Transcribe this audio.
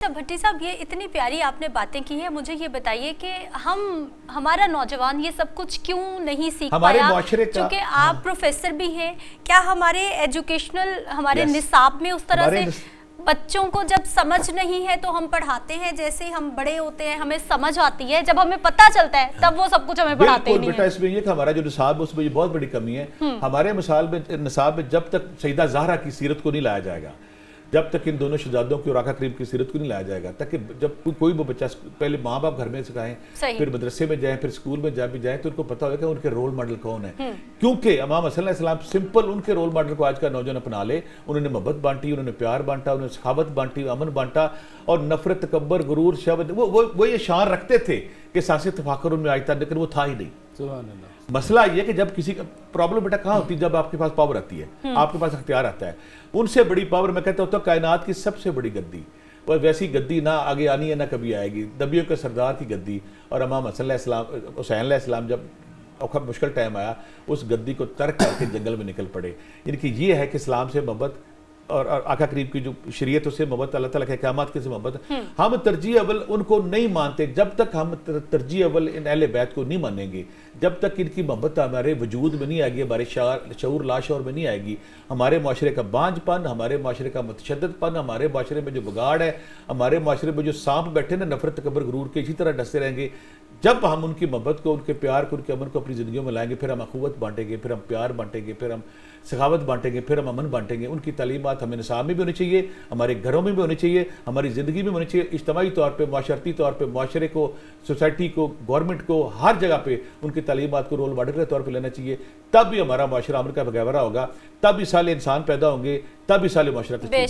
بھٹی صاحب، یہ اتنی پیاری آپ نے باتیں کی ہیں، مجھے یہ بتائیے کہ ہمارا نوجوان یہ سب کچھ کیوں نہیں سیکھ پایا؟ چونکہ آپ پروفیسر بھی ہیں، کیا ہمارے ایجوکیشنل ہمارے نصاب میں اس طرح سے بچوں کو جب سمجھ نہیں ہے تو ہم پڑھاتے ہیں جیسے ہم بڑے ہوتے ہیں ہمیں سمجھ آتی ہے، جب ہمیں پتہ چلتا ہے تب وہ سب کچھ ہمیں پڑھاتے ہی نہیں ہیں؟ بیٹا اس میں یہ کہ ہمارا جو نصاب ہے اس میں یہ بہت بڑی کمی ہے. ہمارے نصاب میں جب تک سیدہ زہرا کی سیرت کو نہیں لایا جائے گا، جب تک ان دونوں شہزادوں کی اور آقا کریم کی سیرت کو نہیں لایا جائے گا، تاکہ جب کوئی بھی بچہ پہلے ماں باپ گھر میں سکھائیں، پھر مدرسے میں جائیں، پھر اسکول میں بھی جائیں تو ان کو پتہ ہوگا کہ ان کے رول ماڈل کون ہے. کیونکہ امام صلی اللہ علیہ وسلم سمپل ان کے رول ماڈل کو آج کا نوجوان اپنا لے. انہوں نے محبت بانٹی، انہوں نے پیار بانٹا، انہوں نے سخاوت بانٹی، امن بانٹا، اور نفرت، تکبر، غرور، شہوت وہ یہ شان رکھتے تھے کہ سیاسی تفاخر ان میں آئی تھا، لیکن وہ تھا ہی نہیں. سبحان اللہ. مسئلہ یہ کہ جب کسی کا پرابلم بیٹا کہاں ہوتی ہے؟ جب آپ کے پاس پاور آتی ہے، آپ کے پاس اختیار آتا ہے. ان سے بڑی پاور میں کہتا ہوں تو کائنات کی سب سے بڑی گدی، وہ ویسی گدی نہ آگے آنی ہے نہ کبھی آئے گی، نبیوں کے سردار کی گدی. اور امام صلی اللہ علیہ وسلم، حسین علیہ السلام جب مشکل ٹائم آیا اس گدی کو ترک کر کے جنگل میں نکل پڑے. یعنی کہ یہ ہے کہ اسلام سے محبت اور آقا کریم کی جو شریعت سے محبت، اللہ تعالیٰ کے احکامات کے سے محبت. ہم ترجیح اول ان کو نہیں مانتے. جب تک ہم ترجیح اول ان اہل بیت کو نہیں مانیں گے، جب تک ان کی محبت ہمارے وجود میں نہیں آئے گی، ہمارے شعور لاشعور میں نہیں آئے گی، ہمارے معاشرے کا بانجھ پن، ہمارے معاشرے کا متشدد پن، ہمارے معاشرے میں جو بگاڑ ہے، ہمارے معاشرے میں جو سانپ بیٹھے نا نفرت، تکبر، غرور کے، اسی طرح ڈستے رہیں گے. جب ہم ان کی محبت کو، ان کے پیار کو، ان کے امن کو اپنی زندگیوں میں لائیں گے، پھر ہم اخوت بانٹیں گے، پھر ہم پیار بانٹیں گے، پھر ہم سخاوت بانٹیں گے، پھر ہم امن بانٹیں گے. ان کی تعلیمات ہمیں نصاب میں بھی ہونی چاہیے، ہمارے گھروں میں بھی ہونی چاہیے، ہماری زندگی میں ہونی چاہیے. اجتماعی طور پہ، معاشرتی طور پہ، معاشرے کو، سوسائٹی کو، گورنمنٹ کو، ہر جگہ پہ ان کی تعلیمات کو رول ماڈل کے طور پہ لینا چاہیے. تب بھی ہمارا معاشرہ امن کا بغیورہ ہوگا، تب بھی سالے انسان پیدا ہوں گے، تب بھی سالے معاشرہ تشکیل پائے گا.